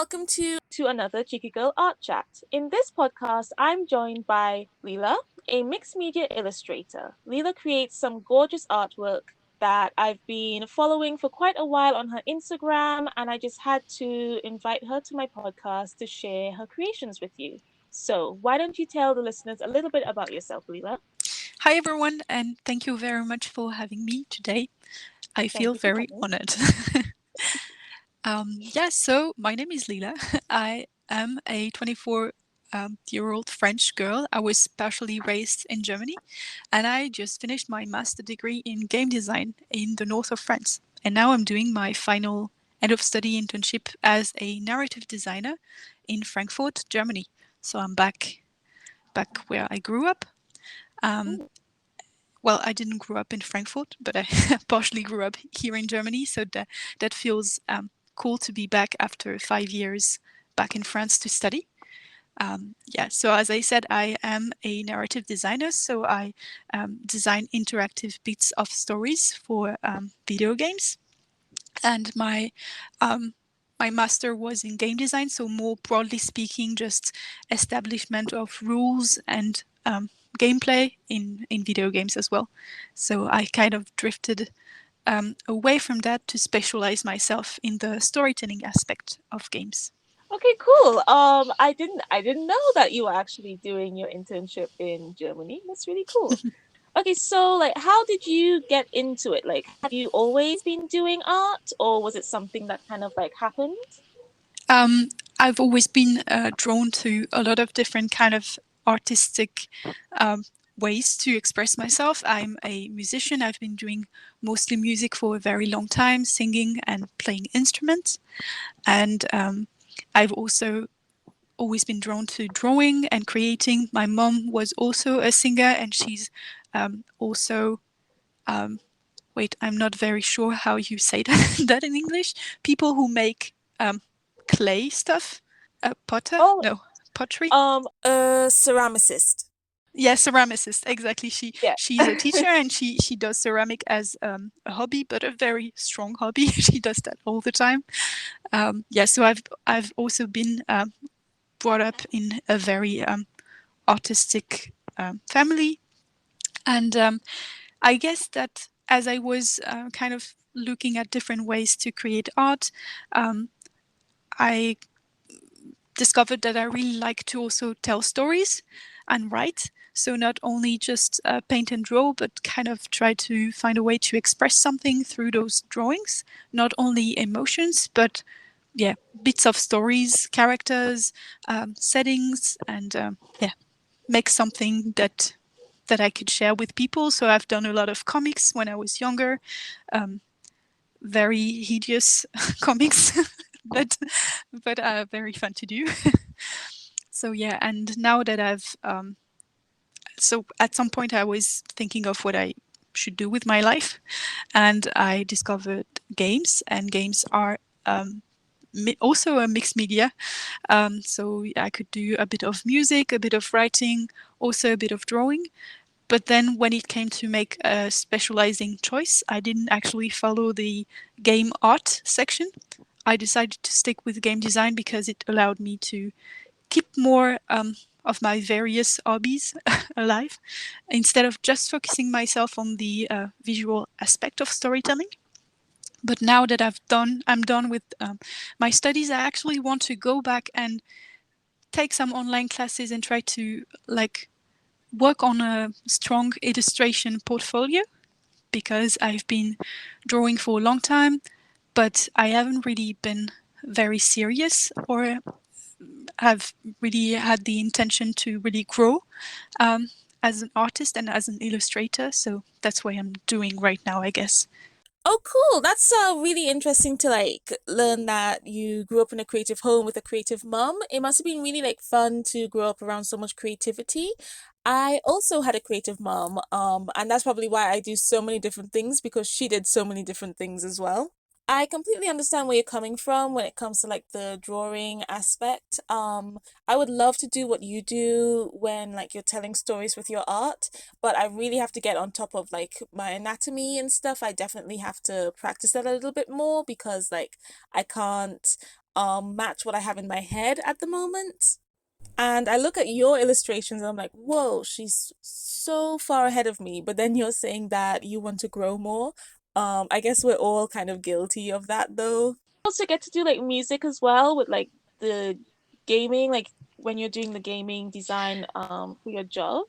welcome to another Checiegirl Art Chat. In this podcast, I'm joined by Lila, a mixed media illustrator. Lila creates some gorgeous artwork that I've been following for quite a while on her Instagram, and I just had to invite her to my podcast to share her creations with you. So, why don't you tell the listeners a little bit about yourself, Lila? Hi, everyone, and thank you very much for having me today. I feel Thank you for very coming. honored. So my name is Lila. I am a 24-year-old French girl. I was partially raised in Germany, and I just finished my master degree in game design in the north of France. And now I'm doing my final end of study internship as a narrative designer in Frankfurt, Germany. So I'm back where I grew up. Um, Mm. well, I didn't grow up in Frankfurt, but I partially grew up here in Germany. So that feels cool to be back after 5 years back in France to study. So as I said, I am a narrative designer. So I design interactive bits of stories for video games. And um, my master was in game design. So more broadly speaking, just establishment of rules and gameplay in video games as well. So I kind of drifted away from that to specialize myself in the storytelling aspect of games. Okay, cool. I didn't know that you were actually doing your internship in Germany. That's really cool. Okay, so like how did you get into it? Like have you always been doing art or was it something that kind of like happened? Um, I've always been drawn to a lot of different kind of artistic um, ways to express myself. I'm a musician. I've been doing mostly music for a very long time, singing and playing instruments. And I've also always been drawn to drawing and creating. My mom was also a singer, and she's also um, wait, I'm not very sure how you say that in English. People who make clay stuff, potter, Oh, no, pottery. a ceramicist. Yeah, ceramicist. Exactly. She Yeah. she's a teacher and she does ceramic as a hobby, but a very strong hobby. She does that all the time. So I've also been brought up in a very artistic family, and I guess that as I was kind of looking at different ways to create art, um, I discovered that I really like to also tell stories and write. So not only just paint and draw, but kind of try to find a way to express something through those drawings. Not only emotions, but yeah, bits of stories, characters, settings, and make something that I could share with people. So I've done a lot of comics when I was younger, very hideous comics, but very fun to do. So yeah, and now that so at some point I was thinking of what I should do with my life, and I discovered games, and games are also a mixed media. So I could do a bit of music, a bit of writing, also a bit of drawing. But then when it came to make a specializing choice, I didn't actually follow the game art section. I decided to stick with game design because it allowed me to keep more of my various hobbies alive instead of just focusing myself on the visual aspect of storytelling. But now that I'm done with my studies, I actually want to go back and take some online classes and try to like work on a strong illustration portfolio because I've been drawing for a long time, but I haven't really been very serious or have really had the intention to really grow um, as an artist and as an illustrator. So that's what I'm doing right now, I guess. Oh, cool. That's really interesting to like learn that you grew up in a creative home with a creative mom. It must have been really like fun to grow up around so much creativity. I also had a creative mom, and that's probably why I do so many different things because she did so many different things as well. I completely understand where you're coming from when it comes to like the drawing aspect. I would love to do what you do when like you're telling stories with your art, but I really have to get on top of like my anatomy and stuff. I definitely have to practice that a little bit more because like I can't match what I have in my head at the moment. And I look at your illustrations and I'm like, whoa, she's so far ahead of me. But then you're saying that you want to grow more. I guess we're all kind of guilty of that though. Also get to do like music as well with like the gaming, like when you're doing the gaming design for your job.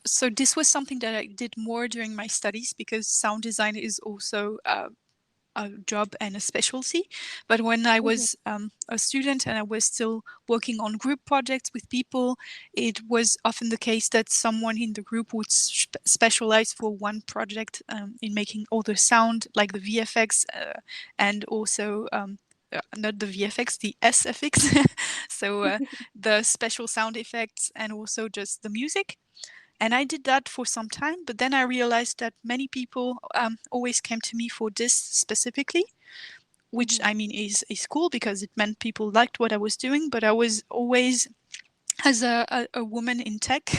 So this was something that I did more during my studies because sound design is also a job and a specialty. But when I Mm-hmm. was a student and I was still working on group projects with people, it was often the case that someone in the group would specialize for one project in making all the sound, like the VFX, and also not the VFX, the SFX. So the special sound effects and also just the music. And I did that for some time, but then I realized that many people always came to me for this specifically, which Mm-hmm. I mean is cool because it meant people liked what I was doing. But I was always, as a woman in tech,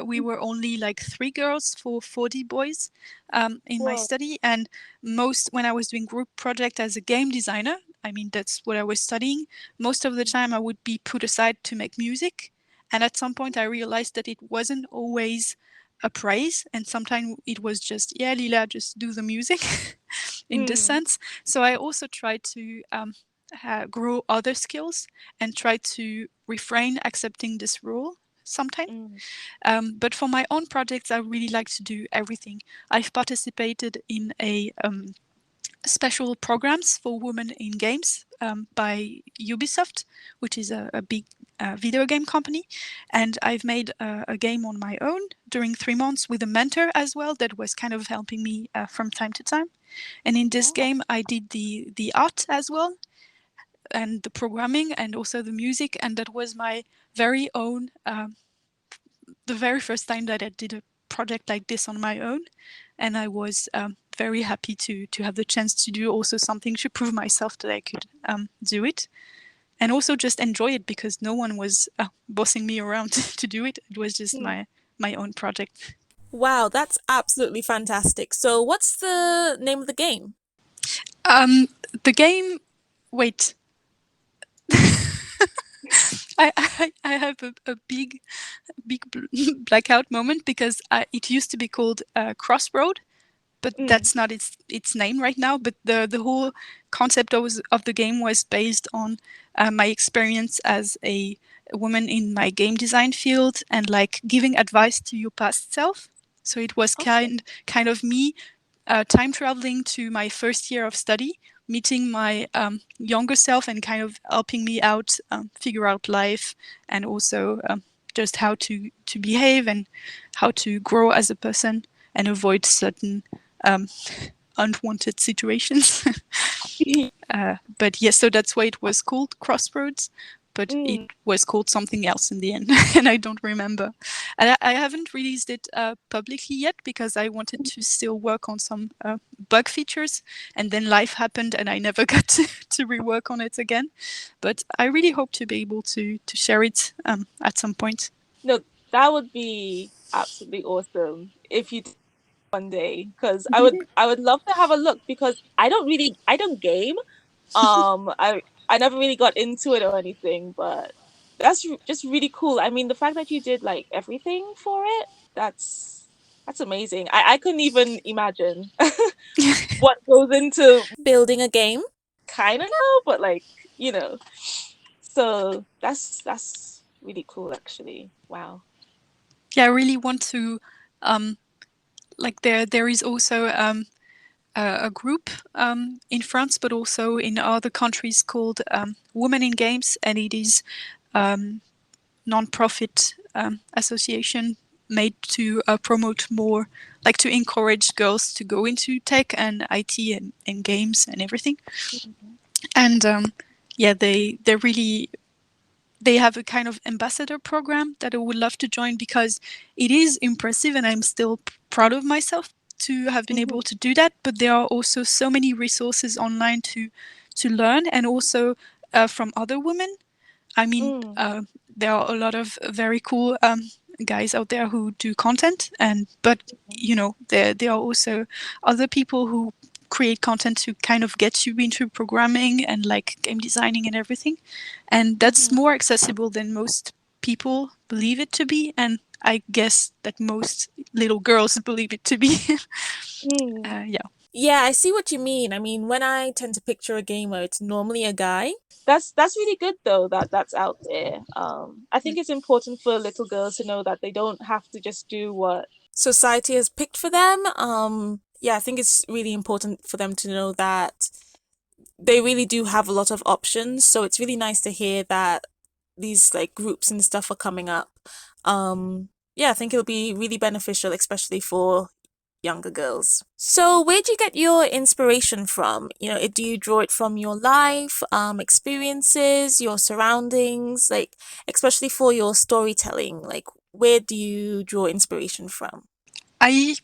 we were only like 3 girls for 40 boys in my Whoa. study. And most, when I was doing group project as a game designer, I mean, that's what I was studying, most of the time I would be put aside to make music. And at some point I realized that it wasn't always a praise. And sometimes it was just, yeah, Lila, just do the music in this Mm, sense. So I also tried to grow other skills and try to refrain accepting this role sometimes. mm, But for my own projects, I really like to do everything. I've participated in a special programs for women in games by Ubisoft, which is a big video game company. And I've made a game on my own during 3 months with a mentor as well that was kind of helping me from time to time. And in this wow. game, I did the art as well, and the programming and also the music. And that was my very own, the very first time that I did a project like this on my own. And I was very happy to have the chance to do also something to prove myself that I could do it. And also just enjoy it because no one was bossing me around to do it. It was just Mm. my own project. Wow, that's absolutely fantastic. So, what's the name of the game? Um, the game, wait, I have a big blackout moment because it used to be called Crossroad, but Mm. that's not its name right now. But the whole concept of the game was based on my experience as a woman in my game design field and like giving advice to your past self. So it was Okay. kind of me time traveling to my first year of study, meeting my younger self, and kind of helping me out figure out life and also just how to behave and how to grow as a person and avoid certain um, unwanted situations. But yes, so that's why it was called Crossroads, but it Mm. was called something else in the end, and I don't remember. And I haven't released it publicly yet because I wanted to still work on some bug features, and then life happened, and I never got to rework on it again. But I really hope to be able to share it at some point. No, that would be absolutely awesome if you did one day, because I would love to have a look because I don't game. I never really got into it or anything, but just really cool. I mean, the fact that you did like everything for it, that's amazing. I couldn't even imagine what goes into building a game. Kind of know, but like, you know. So that's really cool actually. Wow. Yeah, I really want to. Um, like there is also a group in France, but also in other countries called Women in Games, and it is non-profit association made to promote more, like to encourage girls to go into tech and IT and games and everything. Mhm. And yeah, they really they have a kind of ambassador program that I would love to join because it is impressive and I'm still proud of myself to have been Mhm. able to do that. But there are also so many resources online to learn and also from other women. I mean, Mm. there are a lot of very cool guys out there who do content, and but you know there are also other people who create content to kind of get you into programming and like game designing and everything. And that's Mm-hmm. more accessible than most people believe it to be. And I guess that most little girls believe it to be. Mm. Yeah. Yeah, I see what you mean. I mean, when I tend to picture a gamer, it's normally a guy. That's really good though that that's out there. I think it's important for little girls to know that they don't have to just do what society has picked for them. Yeah, I think it's really important for them to know that they really do have a lot of options. So it's really nice to hear that these like groups and stuff are coming up. Yeah, I think it'll be really beneficial, especially for younger girls. So, where do you get your inspiration from? You know, do you draw it from your life, experiences, your surroundings, like especially for your storytelling? Like, where do you draw inspiration from? I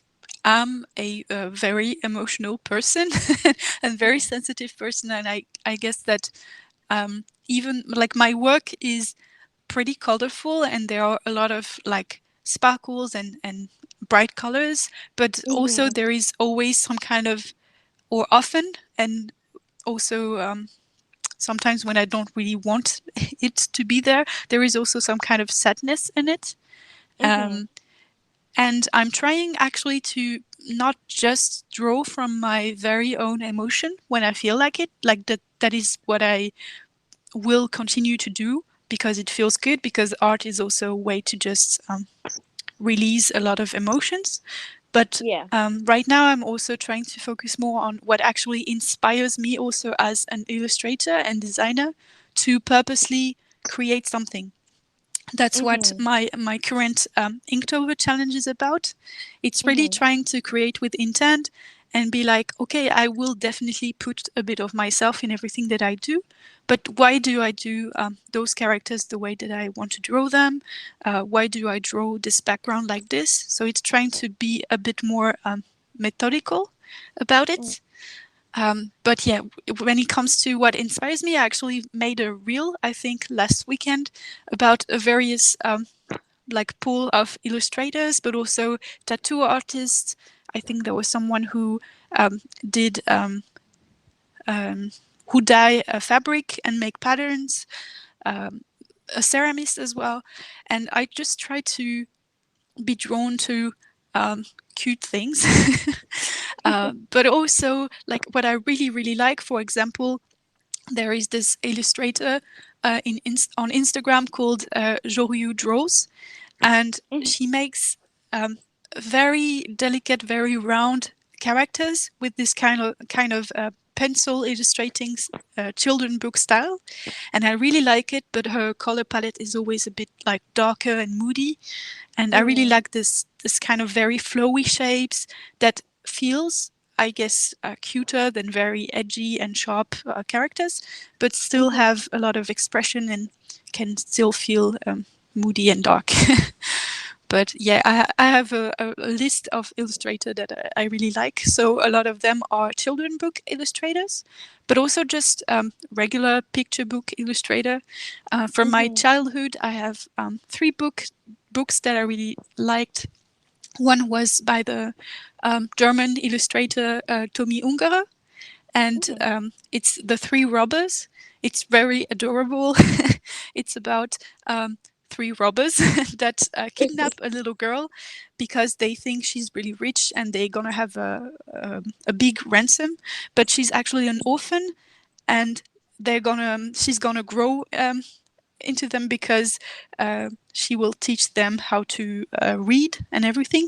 am a very emotional person and very sensitive person. And I guess that even like my work is pretty colorful and there are a lot of like sparkles and bright colors, but also Mm-hmm. there is always some kind of, or often, and also sometimes when I don't really want it to be there, there is also some kind of sadness in it. Mm-hmm. Um, and I'm trying actually to not just draw from my very own emotion when I feel like it, like that is what I will continue to do because it feels good, because art is also a way to just release a lot of emotions. But Yeah. right now, I'm also trying to focus more on what actually inspires me, also as an illustrator and designer, to purposely create something. That's what Mm-hmm. my current Inktober challenge is about. It's really Mm-hmm. trying to create with intent and be like, okay, I will definitely put a bit of myself in everything that I do. But why do I do those characters the way that I want to draw them? Why do I draw this background like this? So it's trying to be a bit more methodical about it. But yeah, when it comes to what inspires me, I actually made a reel, I think, last weekend about a various like pool of illustrators, but also tattoo artists. I think there was someone who did um, who dye a fabric and make patterns, a ceramist as well, and I just try to be drawn to cute things. But also like what I really really like, for example, there is this illustrator on Instagram called Joryu Draws, and Mm-hmm. she makes very delicate, very round characters with this kind of pencil illustrating children book style, and I really like it. But her color palette is always a bit like darker and moody, and I really Mm-hmm. like this kind of very flowy shapes that feels, I guess, cuter than very edgy and sharp characters, but still Mm-hmm. have a lot of expression and can still feel moody and dark. But yeah, I have a list of illustrators that I really like. So a lot of them are children book illustrators, but also just regular picture book illustrator. From my Mm-hmm. childhood, I have three books that I really liked. One was by the German illustrator Tommy Ungerer, and Mm-hmm. it's The Three Robbers. It's very adorable. It's about three robbers that kidnap a little girl because they think she's really rich and they're gonna have a big ransom, but she's actually an orphan, and she's gonna grow into them because she will teach them how to read and everything.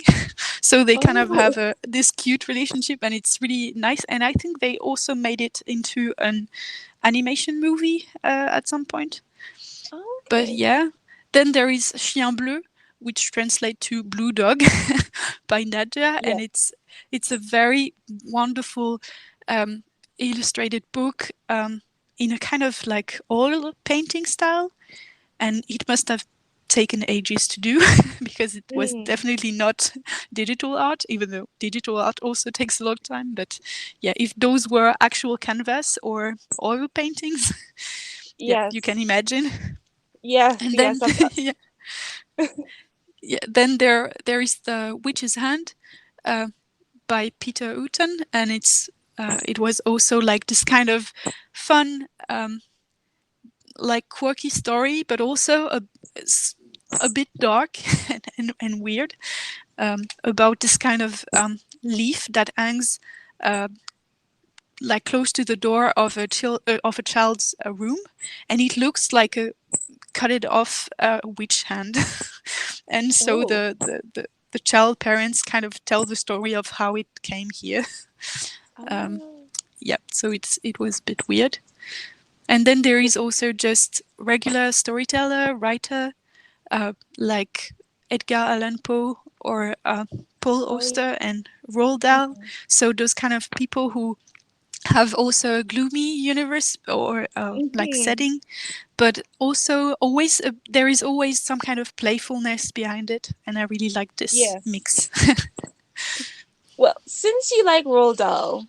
So they kind of Oh, have this cute relationship, and it's really nice. And I think they also made it into an animation movie at some point. But okay. yeah, then there is Chien Bleu, which translates to Blue Dog by Nadia, Yeah. and it's a very wonderful um, illustrated book in a kind of like oil painting style, and it must have taken ages to do because it was Mm. definitely not digital art, even though digital art also takes a long time. But yeah, if those were actual canvas or oil paintings, yeah, you can Yes. imagine. Yes, And yes, then that's yeah, yeah, then there is the Witch's Hand uh, by Peter Uten, and it's it was also like this kind of fun, like quirky story, but also a bit dark and weird, about this kind of leaf that hangs like close to the door of of a child's room, and it looks like a cut it off witch hand. And so Oh. the child parents kind of tell the story of how it came here. um, Oh. yeah, so it was a bit weird. And then there is also just regular storyteller, writer, like Edgar Allan Poe or Paul Oh, yeah. Auster and Roald Dahl. Mhm. So those kind of people who have also a gloomy universe or like Mhm. setting, but also always there is always some kind of playfulness behind it, and I really like this Yes. mix. Well, since you like Roald Dahl,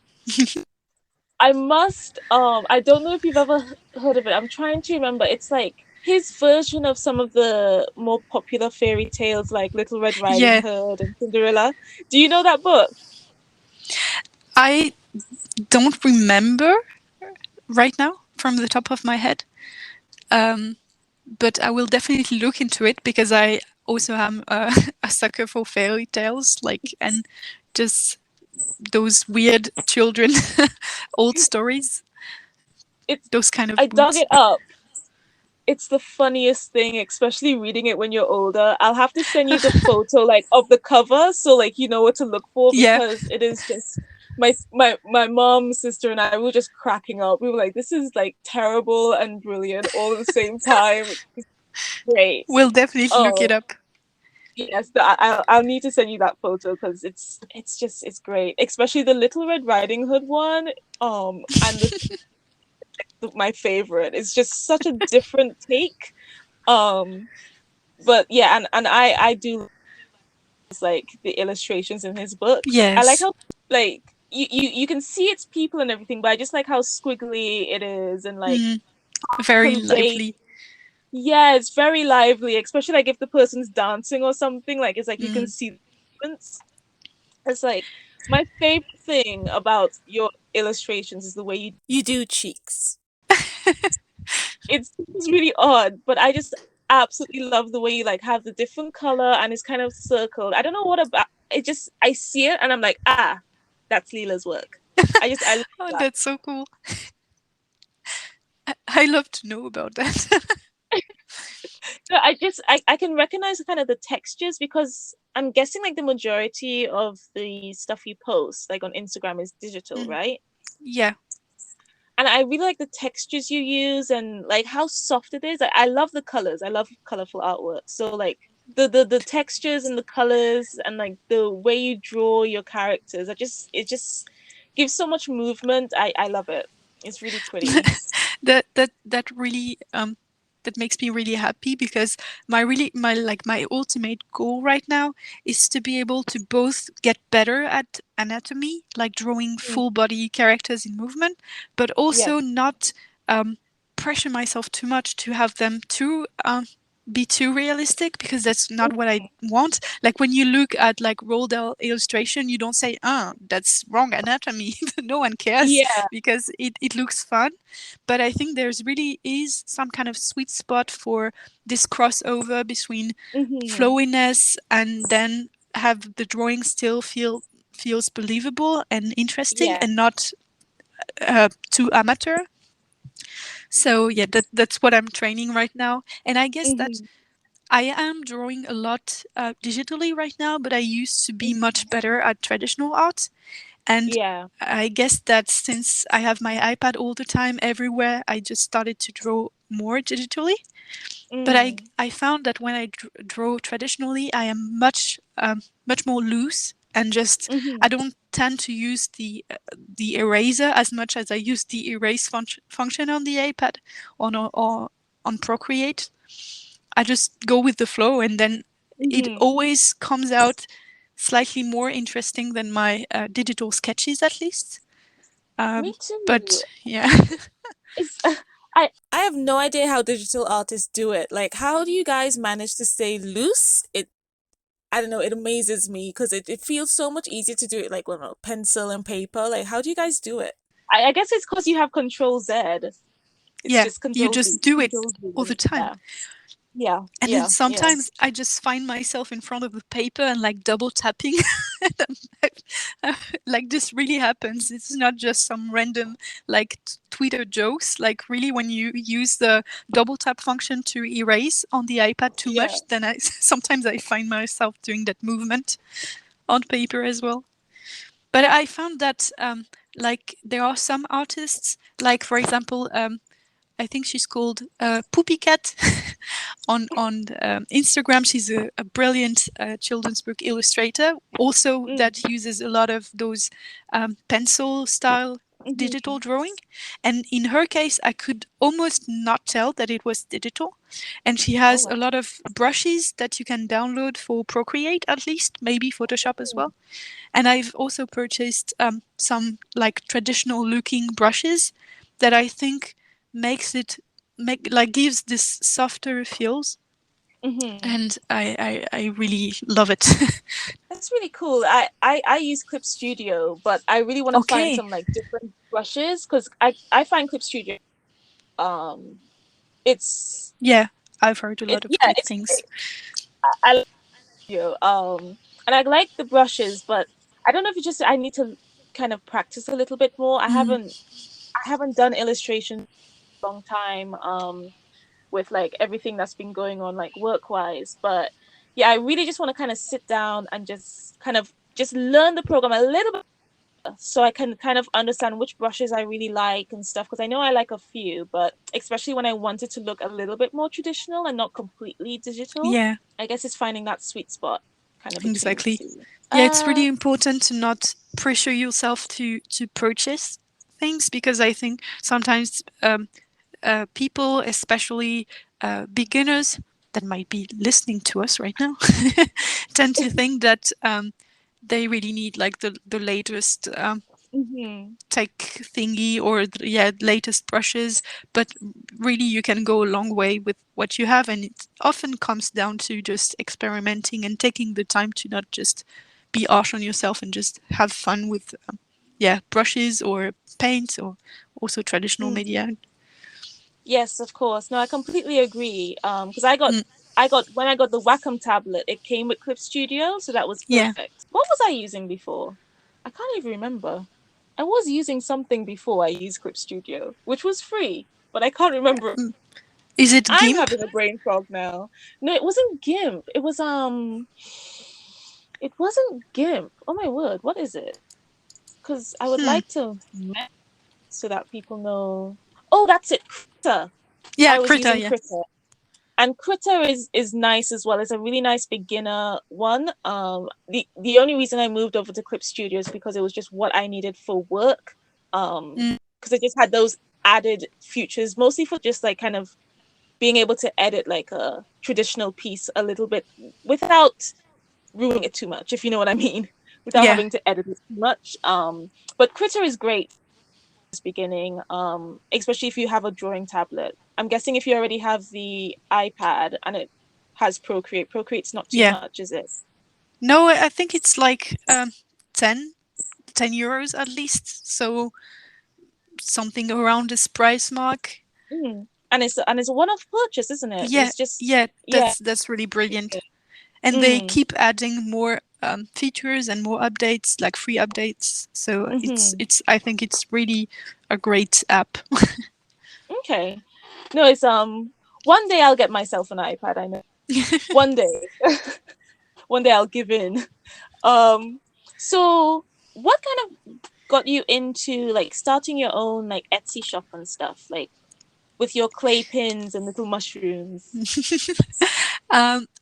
I must I don't know if you've ever heard of it. I'm trying to remember. It's like his version of some of the more popular fairy tales like Little Red Riding Yeah, Hood and Cinderella. Do you know that book? I don't remember right now from the top of my head. Um, but I will definitely look into it because I also am a sucker for fairy tales, like, and just those weird children old stories, It's those kind of I dug books. it up. It's the funniest thing, especially reading it when you're older. I'll have to send you the photo like of the cover so like you know what to look for Yeah, because it is just my mom, sister and I were just cracking up. We were like, this is like terrible and brilliant all at the same time. It's great. we'll definitely look it Oh, up. yes, I'll need to send you that photo because it's great, especially the Little Red Riding Hood one. And my favorite. It's just such a different take. Um, but yeah, and I do like the illustrations in his books. I like Yes, how like you can see it's people and everything, but I just like how squiggly it is and like mm, very convey. lively. Yeah, it's very lively, especially like if the person's dancing or something. Like it's like you can Mm. see the difference. It's like my favorite thing about your illustrations is the way you do cheeks. It's really odd, but I just absolutely love the way you like have the different color and it's kind of circled. I don't know what about it. Just I see it and I'm like, ah, that's Lila's work. I love Oh, that. that's so cool. I love to know about that. No, I can recognize kind of the textures because I'm guessing like the majority of the stuff you post like on Instagram is digital, Mm. right? Yeah. And I really like the textures you use and like how soft it is. I love the colors. I love colorful artwork. So like the textures and the colors and like the way you draw your characters, it just gives so much movement. I love it. It's really pretty. That really that makes me really happy because my ultimate goal right now is to be able to both get better at anatomy, like drawing Mm, full body characters in movement, but also yes. not um, pressure myself too much to have them too be too realistic, because that's not what I want. Like when you look at like Roald Dahl illustration, you don't say, "Ah, that's wrong anatomy." No one cares Yeah. because it looks fun. But I think there's really is some kind of sweet spot for this crossover between Hmm. flowiness and then have the drawing still feels believable and interesting Yeah. and not too amateur. So yeah, that's what I'm training right now, and I guess that Hmm. I am drawing a lot digitally right now, but I used to be much Hmm. better at traditional art. And Yeah. I guess that since I have my iPad all the time everywhere, I just started to draw more digitally. But Mm. I found that when I draw traditionally, I am much more loose, and just I Hmm. don't tend to use the eraser as much as I use the erase function on the iPad or on Procreate. I just go with the flow, and then it Hmm. always comes out slightly more interesting than my digital sketches, at least. Me But too. yeah, It's I have no idea how digital artists do it. Like, how do you guys manage to stay loose? I don't know, it amazes me because it feels so much easier to do it like with a pencil and paper. Like, how do you guys do it? I guess it's because you have Control Z. It's Yeah, just you Control Z, just do it Control Z. all the time. Yeah, yeah, And then yeah. sometimes I just find myself in front of the paper and like double tapping. Like this really happens. It's not just some random like Twitter jokes. Like really, when you use the double tap function to erase on the iPad too Yeah. much, then I sometimes I find myself doing that movement on paper as well. But I found that like there are some artists, like for example, I think she's called Poopy Cat on Instagram. She's a brilliant children's book illustrator, also Mm, that uses a lot of those pencil style hmm. digital drawing. And in her case, I could almost not tell that it was digital. And she Oh has a wow. lot of brushes that you can download for Procreate, at least, maybe Photoshop as well. And I've also purchased some like traditional looking brushes that I think makes it make like gives this softer feels, Hmm. and I really love it. That's really cool. I use Clip Studio, but I really want to find Okay. some like different brushes because I find Clip Studio um it's Yeah, I've heard a lot of yeah, great it's things. great. I like you. And I like the brushes, but I don't know if it's just I need to kind of practice a little bit more. Mm, I haven't done illustration a long time with like everything that's been going on like work wise, but yeah, I really just want to kind of sit down and just kind of just learn the program a little bit so I can kind of understand which brushes I really like and stuff because I know I like a few, but especially when I want it to look a little bit more traditional and not completely digital. yeah, I guess it's finding that sweet spot kind of between the exactly. two. Yeah, it's Uh really important to not pressure yourself to purchase things, because I think sometimes people, especially beginners that might be listening to us right now, tend to think that they really need like the latest mhm. tech thingy, or yeah, latest brushes. But really, you can go a long way with what you have, and it often comes down to just experimenting and taking the time to not just be harsh on yourself and just have fun with yeah, brushes or paint or also traditional Mm. media. Yes, of course. No, I completely agree. Because Mm, I got when I got the Wacom tablet, it came with Clip Studio, so that was yeah. perfect. What was I using before? I can't even remember. I was using something before I used Clip Studio, which was free, but I can't remember. Mm. Is it I'm GIMP? having a brain fog now. No, it wasn't GIMP. It wasn't GIMP. Oh my word, what is it? Because I would Hmm. like to so that people know. Oh, that's it. Critter. Yeah, I was Krita, using yeah. Critter. And Critter is nice as well. It's a really nice beginner one. The only reason I moved over to Clip Studio is because it was just what I needed for work. Mm, Because it just had those added features, mostly for just like kind of being able to edit like a traditional piece a little bit without ruining it too much, if you know what I mean, without yeah. having to edit it too much. But Critter is great beginning, especially if you have a drawing tablet. I'm guessing if you already have the iPad and it has Procreate, Procreate's not too Yeah. much, is it? No, I think it's like 10, 10 euros at least. So something around this price mark. Mm. And it's a one-off purchase, isn't it? Yeah, It's just yeah, yeah. that's really brilliant. And they Mm. keep adding more features and more updates, like free updates. So Mm-hmm. it's I think it's really a great app. Okay. No, it's one day I'll get myself an iPad, I know. One day. One day I'll give in. Um so what kind of got you into like starting your own like Etsy shop and stuff? Like with your clay pins and little mushrooms.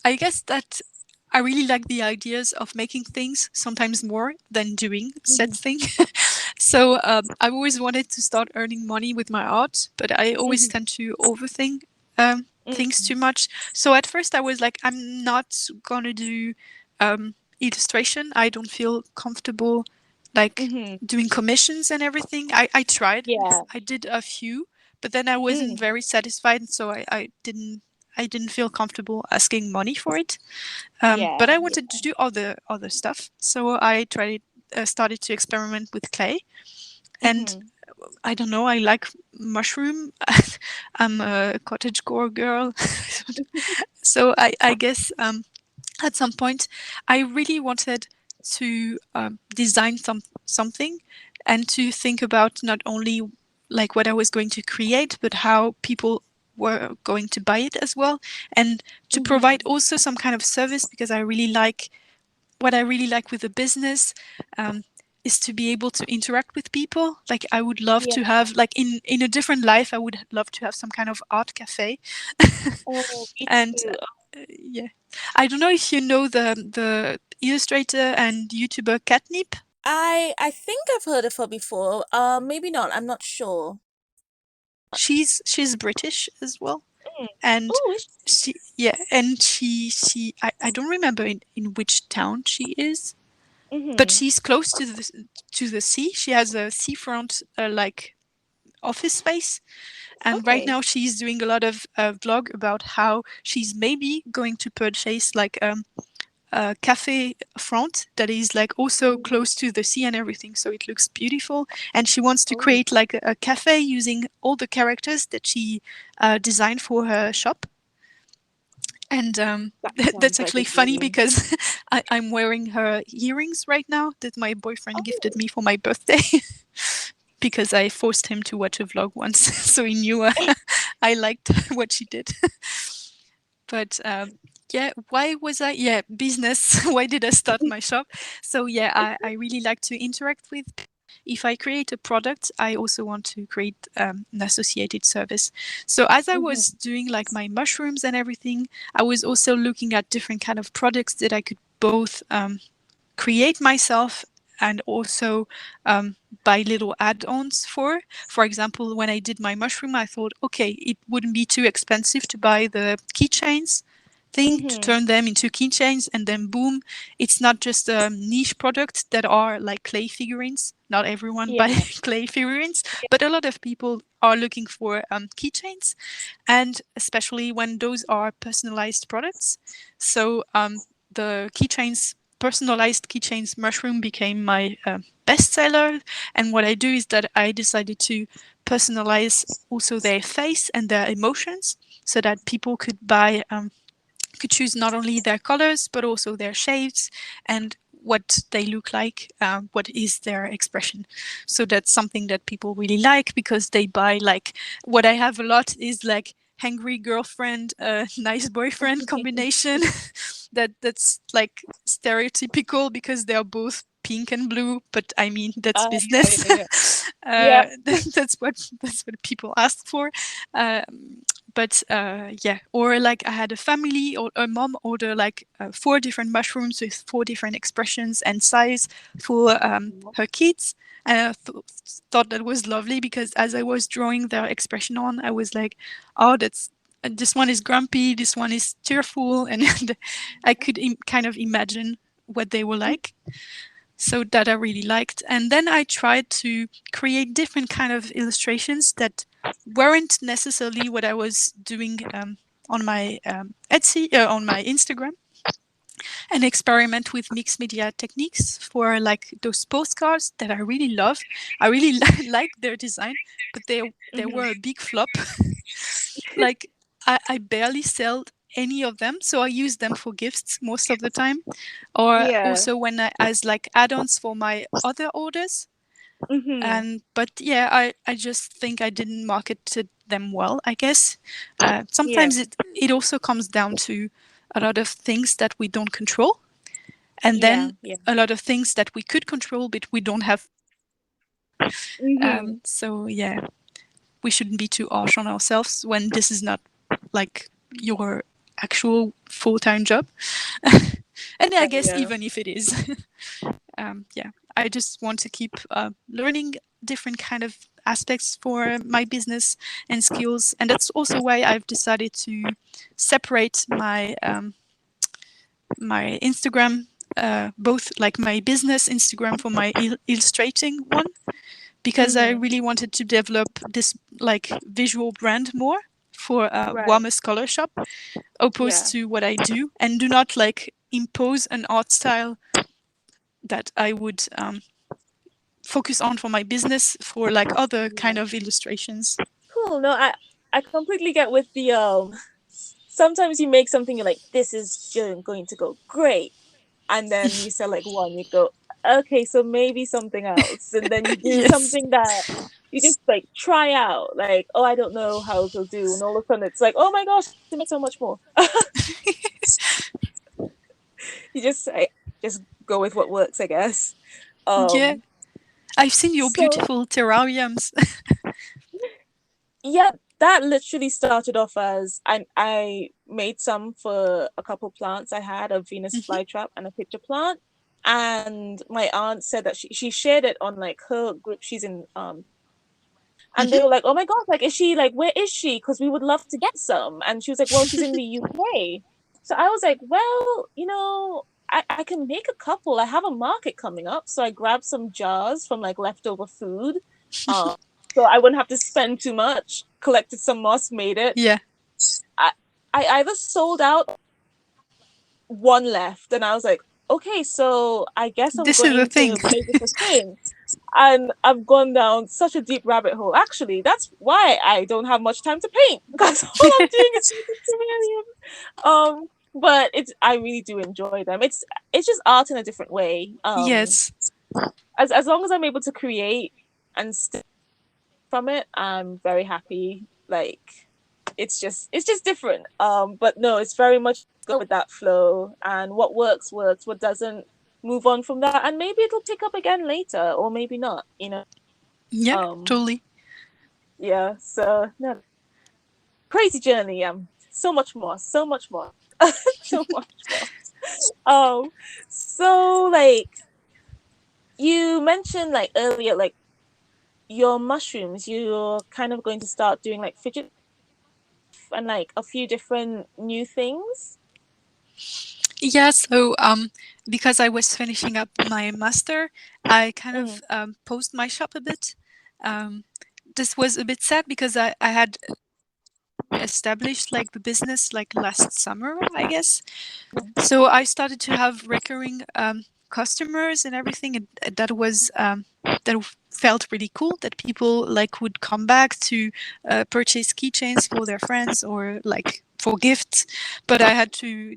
I guess that I really like the ideas of making things sometimes more than doing said Mhm, thing. So I've always wanted to start earning money with my art, but I always mhm, tend to overthink things mm, too much. So at first I was like, I'm not gonna do illustration. I don't feel comfortable like mhm. doing commissions and everything. I tried. Yeah. I did a few, but then I wasn't Mm, very satisfied, so I didn't I didn't feel comfortable asking money for it. Yeah. But I wanted to do other stuff, so I started to experiment with clay. And Mhm. I don't know, I like mushroom. I'm a cottagecore girl. So I guess at some point I really wanted to design something and to think about not only like what I was going to create, but how people were going to buy it as well, and to provide Mhm. also some kind of service, because I really like what I really like with the business um, is to be able to interact with people. Like I would love Yeah. to have, like in a different life, I would love to have some kind of art cafe. Oh, me And too. yeah, I don't know if you know the illustrator and YouTuber Catnip. I think I've heard of her before. Maybe not. I'm not sure. She's British as well, Mm. and Oh, is she I don't remember in which town she is, but Mhm. she's close to the sea. She has a seafront like office space, and right Okay. now she's doing a lot of vlog about how she's maybe going to purchase like a cafe front that is like also Mhm. close to the sea and everything, so it looks beautiful. And she wants to Oh, create like a cafe using all the characters that she designed for her shop. And that that's sounds like a actually funny dream. because I'm wearing her earrings right now that my boyfriend gifted Oh. me for my birthday. Because I forced him to watch a vlog once, so he knew I liked what she did. But yeah, why was I? Yeah, business. Why did I start my shop? So yeah, I really like to interact with. If I create a product, I also want to create an associated service. So as I Mhm. was doing like my mushrooms and everything, I was also looking at different kind of products that I could both create myself and also buy little add-ons for. For example, when I did my mushroom, I thought, okay, it wouldn't be too expensive to buy the keychains thing to Mhm. turn them into keychains, and then boom, it's not just a niche product that are like clay figurines. Not everyone Yeah. buy clay figurines, but a lot of people are looking for keychains, and especially when those are personalized products. So the keychains, personalized keychains mushroom became my bestseller. And what I do is that I decided to personalize also their face and their emotions, so that people could choose not only their colors but also their shapes and what they look like, what is their expression. So that's something that people really like, because they buy like, what I have a lot is like hangry girlfriend, nice boyfriend combination. That's like stereotypical because they are both pink and blue, but I mean that's Yeah, business. yeah, yeah. Yep. That's what people ask for. But yeah, or like I had a family or a mom order like 4 different mushrooms with 4 different expressions and size for her kids. And I thought that was lovely, because as I was drawing their expression on, I was like, oh, that's this one is grumpy, this one is cheerful, and I could kind of imagine what they were like. So that I really liked. And then I tried to create different kind of illustrations that weren't necessarily what I was doing on my Etsy, on my Instagram, and experiment with mixed media techniques for like those postcards that I really love. I really like their design, but they Mhm. were a big flop. Like I barely sold any of them, so I use them for gifts most of the time, or Yeah. also when I as like add-ons for my other orders. Mhm. And but yeah, I just think I didn't market them well, I guess. Yeah. Sometimes it also comes down to a lot of things that we don't control, and Yeah. then Yeah. a lot of things that we could control but we don't have. Mhm. So yeah, we shouldn't be too harsh on ourselves when this is not like your actual full-time job. And I guess Yeah. even if it is, yeah, I just want to keep learning different kind of aspects for my business and skills, and that's also why I've decided to separate my Instagram, both like my business Instagram for my illustrating one, because I Mhm. really wanted to develop this like visual brand more for a Right. warmer color shop, opposed Yeah. to what I do, and do not like impose an art style that I would focus on for my business for like other kind Yeah. of illustrations. Cool. No, I completely get with the sometimes you make something, you're like, this is going to go great. And then you sell like one, you go, okay, so maybe something else. And then you do Yes. something that you just like try out, like, oh, I don't know how it'll do. And all of a sudden it's like, oh my gosh, to make so much more. You just go with what works, I guess. Yeah. Um, I've seen your so beautiful terrariums. yeah, that literally started off as I made some for a couple plants I had, a Venus Mhm. flytrap and a pitcher plant. And my aunt said that she shared it on like her group she's in, and Mhm. they were like, oh my god, like, is she, like, where is she, because we would love to get some. And she was like, well, she's in the UK. So I was like, well, I can make a couple. I have a market coming up. So I grabbed some jars from like leftover food, um so I wouldn't have to spend too much, collected some moss, made it. Yeah. I i either sold out, one left, and I was like, okay, so I guess I'm This is the going thing. to make this a thing. And I've gone down such a deep rabbit hole. Actually, that's why I don't have much time to paint, because all I'm doing is painting terrariums. But I really do enjoy them. It's just art in a different way. Yes. As long as I'm able to create and still from it, I'm very happy. Like, it's just different. But no, it's very much go with that flow, and what works works. What doesn't, move on from that, and maybe it'll pick up again later, or maybe not. Yeah, Um, totally. yeah. So no, crazy journey. So much more. So much more. So much more. Um, so like you mentioned like earlier, like your mushrooms, you're kind of going to start doing like fidget and like a few different new things. Yeah, so because I was finishing up my master, I kind Mm, of paused my shop a bit. Um, this was a bit sad because I had established like the business like last summer, I guess. So I started to have recurring customers and everything, and that felt really cool. That people like would come back to purchase keychains for their friends or like for gifts. But I had to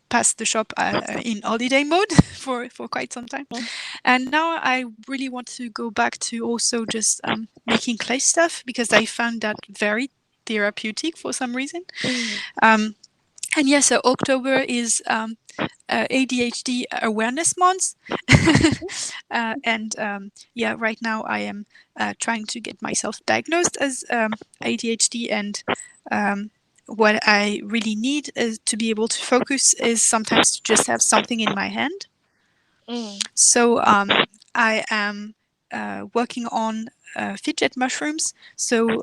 pass the shop in holiday mode for quite some time. mm, And now I really want to go back to also just making clay stuff because I found that very therapeutic for some reason. mm. Um, and yeah, so October is ADHD Awareness Month. And yeah, right now I am trying to get myself diagnosed as ADHD. And what I really need is to be able to focus is sometimes to just have something in my hand. Mm. So I am working on fidget mushrooms. So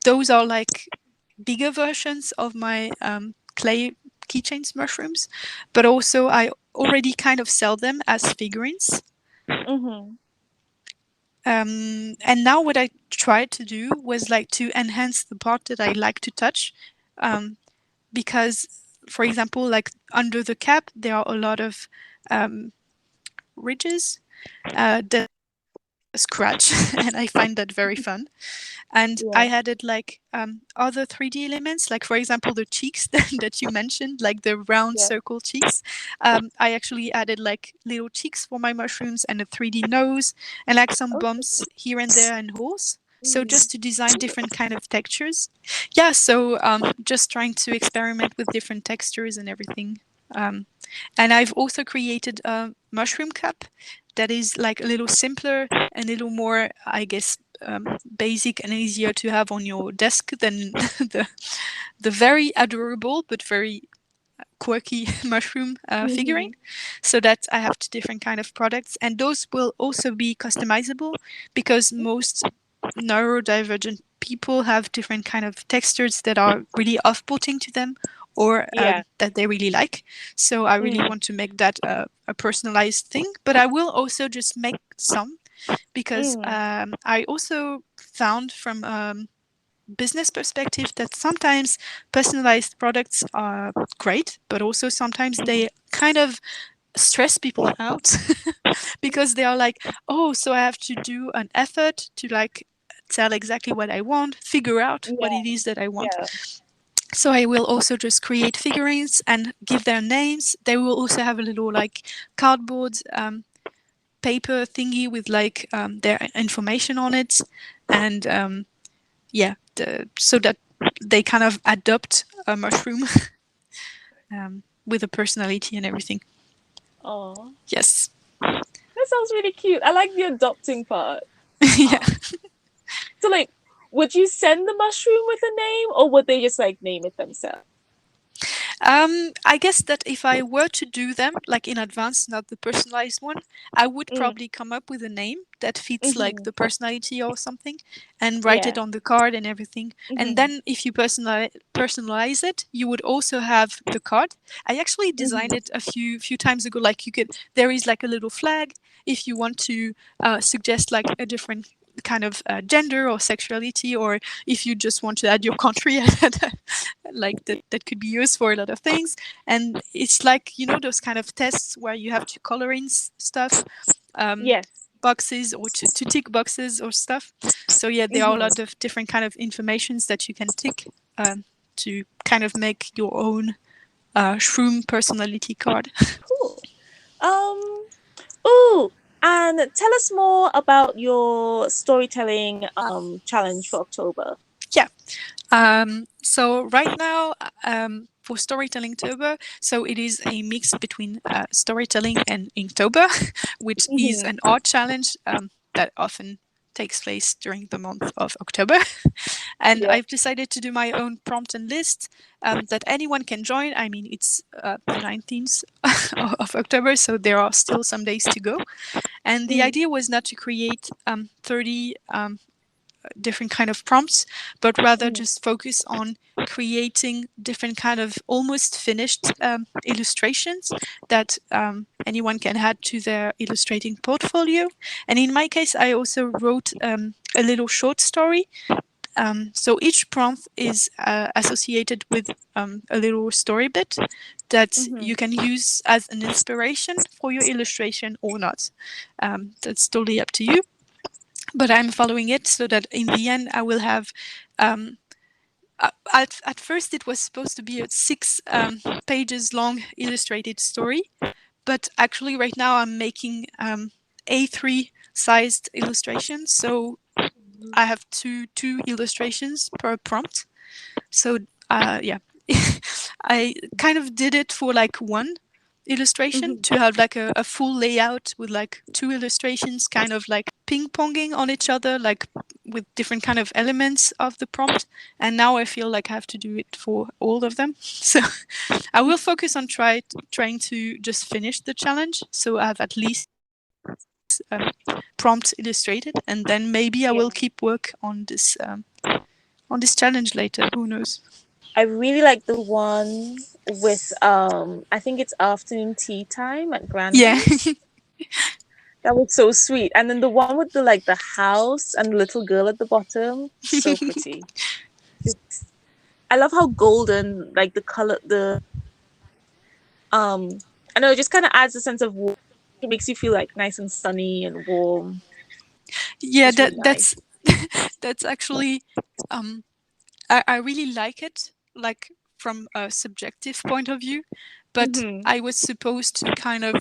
those are like bigger versions of my clay keychains mushrooms, but also I already kind of sell them as figurines. Mhm. And now what I tried to do was like to enhance the part that I like to touch, um, because, for example, like under the cap there are a lot of ridges that scratch, and I find that very fun. And I Yeah. added like other 3D elements, like for example the cheeks that you mentioned, like the round Yeah. circle cheeks. I actually added like little cheeks for my mushrooms and a 3D nose and like some Okay. bumps here and there and holes. So Mm. just to design different kind of textures. Yeah, so just trying to experiment with different textures and everything. Um, and I've also created a mushroom cup that is like a little simpler and a little more, I guess, basic and easier to have on your desk than the very adorable but very quirky mushroom figurine. Mhm. So that I have two different kind of products, and those will also be customizable because most neurodivergent people have different kind of textures that are really off-putting to them or Yeah. that they really like. So I really Mm. want to make that a personalized thing, but I will also just make some because Mm. I also found from business perspective that sometimes personalized products are great, but also sometimes they kind of stress people out because they are like, oh, so I have to do an effort to like tell exactly what I want, figure out what Yeah. it is that I want. Yeah. So I will also just create figurines and give their names. They will also have a little like cardboard paper thingy with like their information on it, and so that they kind of adopt a mushroom with a personality and everything. Oh, Yes. that sounds really cute. I like the adopting part. Yeah. Um, so like, would you send the mushroom with a name, or would they just like name it themselves? I guess that if I were to do them like in advance, not the personalized one, I would Mm. probably come up with a name that fits like Mm-hmm. the personality or something and write it Yeah. on the card and everything. And Mm-hmm. then if you personalize it, you would also have the card. I actually designed Mm-hmm. it a few times ago. Like there is like a little flag if you want to suggest like a different kind of gender or sexuality, or if you just want to add your country like that could be used for a lot of things. And it's like, you know, those kind of tests where you have to color in stuff, um, Yes. boxes, or to tick boxes or stuff. So yeah, there are a Mm-hmm. lot of different kind of informations that you can tick to kind of make your own shroom personality card. Cool. Oh, and tell us more about your storytelling challenge for October. Yeah. So right now, for Storytelling Tober, so it is a mix between storytelling and Inktober, which is Mm-hmm. an art challenge that often takes place during the month of October. And Yep. I've decided to do my own prompt and list that anyone can join. I mean, it's the 19th of October, so there are still some days to go. And the Mm. idea was not to create 30 different kind of prompts, but rather Mm-hmm. just focus on creating different kind of almost finished illustrations that anyone can add to their illustrating portfolio. And in my case, I also wrote a little short story. So each prompt is associated with a little story bit that Mm-hmm. you can use as an inspiration for your illustration or not. That's totally up to you, but I'm following it so that in the end I will have. At first, it was supposed to be a 6 pages long illustrated story, but actually, right now I'm making A3 sized illustrations. So I have two illustrations per prompt. So yeah, I kind of did it for like one illustration Mm-hmm. to have like a full layout with like two illustrations kind of like ping ponging on each other, like with different kind of elements of the prompt. And now I feel like I have to do it for all of them. So I will focus on trying to just finish the challenge, so I have at least um, prompt illustrated, and then maybe I Yeah. will keep work on this challenge later. Who knows? I really like the one with I think it's afternoon tea time at Yeah. grandma's. That was so sweet. And then the one with the like the house and the little girl at the bottom, so pretty. Just I love how golden like the color the I know it just kind of adds a sense of warmth. It makes you feel like nice and sunny and warm. Yeah, Just really nice. that's actually um I really like it, like from a subjective point of view, but Mm-hmm. I was supposed to kind of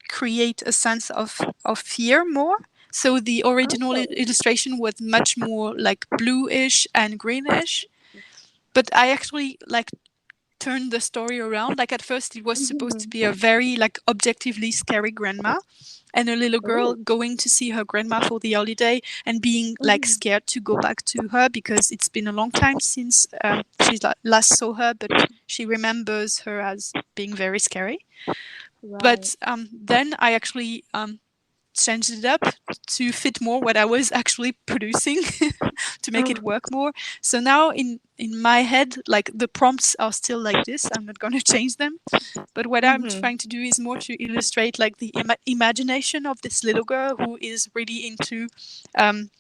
create a sense of fear more. So the original Oh. illustration was much more like bluish and greenish, but I actually like turned the story around. Like at first it was supposed to Mm-hmm. be a very like objectively scary grandma and a little girl Oh. going to see her grandma for the holiday and being like Mm-hmm. scared to go back to her because it's been a long time since she last saw her, but she remembers her as being very scary. Right. But then I actually changed it up to fit more what I was actually producing to make Oh. it work more. So now in my head, like the prompts are still like this. I'm not going to change them. But what I'm Mm-hmm. trying to do is more to illustrate like the imagination of this little girl who is really into um,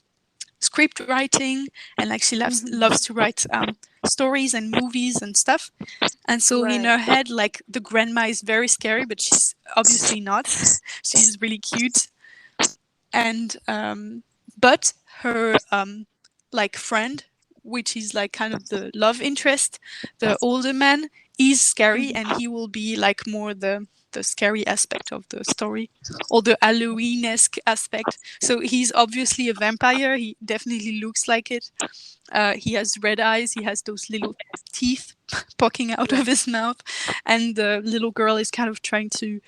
script writing, and like she loves to write stories and movies and stuff. And so in her head, like the grandma is very scary, but she's obviously not. She's really cute. And but her like friend, which is like kind of the love interest, the older man, is scary, and he will be like more the scary aspect of the story, or the Halloween-esque aspect. So he's obviously a vampire. He definitely looks like it. He has red eyes. He has those little teeth poking out of his mouth, and the little girl is kind of trying to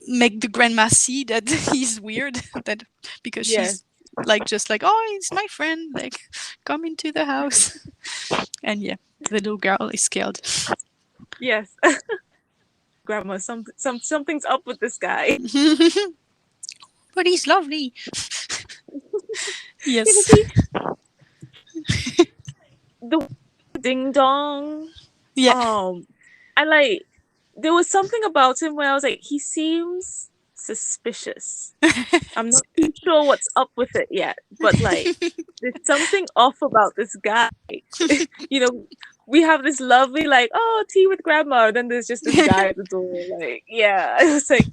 make the grandma see that he's weird, that because she's like just like, oh, he's my friend, like come into the house. And yeah, the little girl is scared. Yes. Grandma, something's up with this guy. But he's lovely. Yes. The ding dong. Yeah. There was something about him where I was like, he seems suspicious. I'm not too sure what's up with it yet, but like there's something off about this guy. You know, we have this lovely like, oh, tea with grandma, and then there's just this guy at the door. Like, yeah. I was like,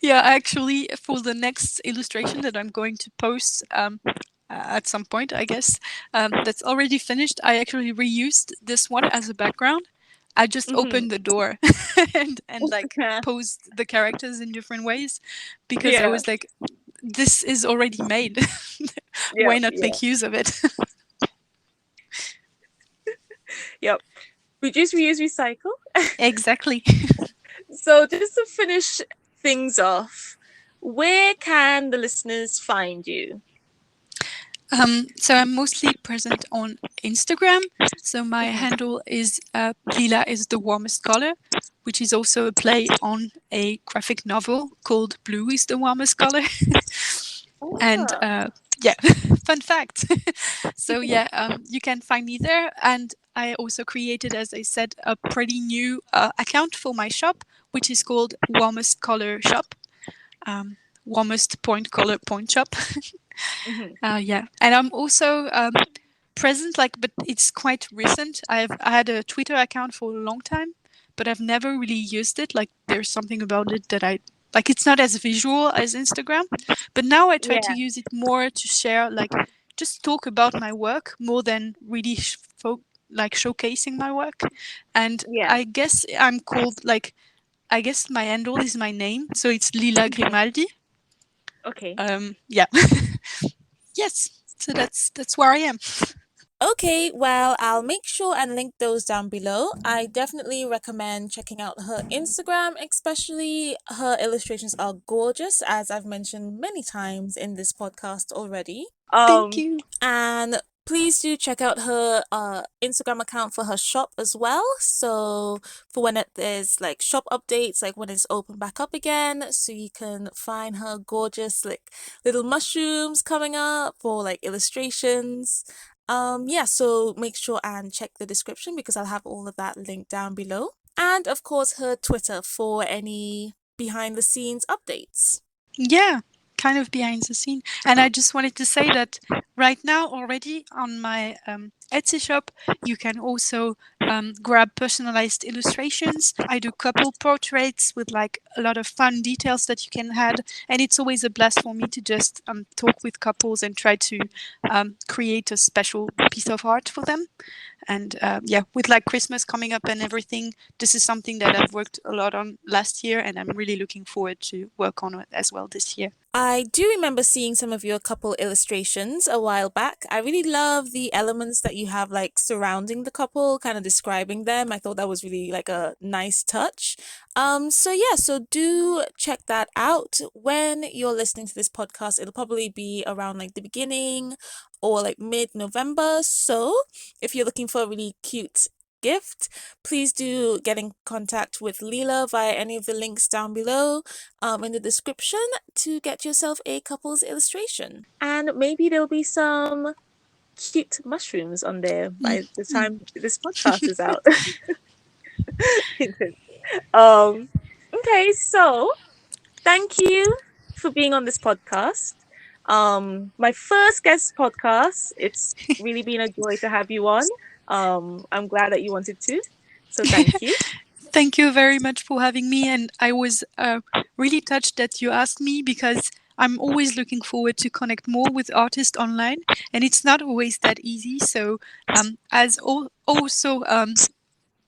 Yeah, actually, for the next illustration that I'm going to post at some point, I guess, that's already finished, I actually reused this one as a background. I just opened the door and like posed the characters in different ways, because I was like, this is already made. Why not make use of it? Yep. Reduce, reuse, recycle. Exactly. So just to finish things off, where can the listeners find you? So I'm mostly present on Instagram. So my handle is Lila is the warmest color, which is also a play on a graphic novel called Blue is the warmest color. And yeah, fun fact. So yeah, you can find me there. And I also created, as I said, a pretty new account for my shop, which is called Warmest Color Shop. Warmest point color point shop. Yeah, and I'm also present, like, but it's quite recent. I had a Twitter account for a long time, but I've never really used it. Like, there's something about it that I like. It's not as visual as Instagram, but now I try to use it more to share, like, just talk about my work more than really like showcasing my work. And I guess I'm called, like, I guess my handle is my name, so it's Lila Grimaldi. Okay. Yeah. Yes. So that's where I am. Okay, well, I'll make sure and link those down below. I definitely recommend checking out her Instagram, especially her illustrations are gorgeous, as I've mentioned many times in this podcast already. Thank you. And please do check out her Instagram account for her shop as well. So for when there's like shop updates, like when it's open back up again, so you can find her gorgeous like little mushrooms coming up for like illustrations. Yeah, so make sure and check the description because I'll have all of that linked down below. And of course her Twitter for any behind the scenes updates. Yeah, kind of behind the scene. And I just wanted to say that right now already on my Etsy shop, you can also grab personalized illustrations. I do couple portraits with like a lot of fun details that you can add. And it's always a blast for me to just talk with couples and try to create a special piece of art for them. And yeah, with like Christmas coming up and everything, this is something that I've worked a lot on last year, and I'm really looking forward to work on it as well this year. I do remember seeing some of your couple illustrations a while back. I really love the elements that you have like surrounding the couple, kind of describing them. I thought that was really like a nice touch. So yeah, so do check that out. When you're listening to this podcast, it'll probably be around like the beginning or like mid-November. So if you're looking for a really cute gift, please do get in contact with Lila via any of the links down below in the description to get yourself a couple's illustration. And maybe there'll be some cute mushrooms on there by the time this podcast is out. Okay, so thank you for being on this podcast. My first guest podcast. It's really been a joy to have you on. I'm glad that you wanted to. So thank you. Thank you very much for having me. And I was really touched that you asked me because I'm always looking forward to connect more with artists online, and it's not always that easy. So, as also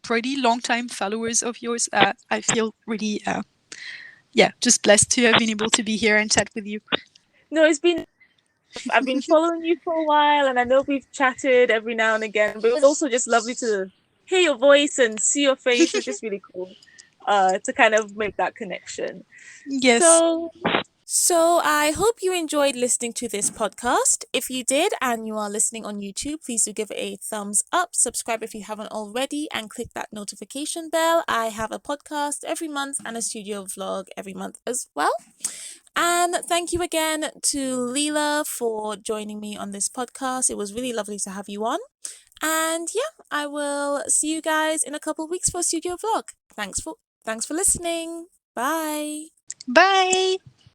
pretty long time followers of yours, I feel really, yeah, just blessed to have been able to be here and chat with you. No, it's been I've been following you for a while, and I know we've chatted every now and again, but it was also just lovely to hear your voice and see your face. It's just really cool to kind of make that connection. Yes. So, So I hope you enjoyed listening to this podcast. If you did and you are listening on YouTube, please do give it a thumbs up, subscribe if you haven't already, and click that notification bell. I have a podcast every month and a studio vlog every month as well. And thank you again to Lila for joining me on this podcast. It was really lovely to have you on. And yeah, I will see you guys in a couple of weeks for a studio vlog. Thanks for listening. Bye. Bye.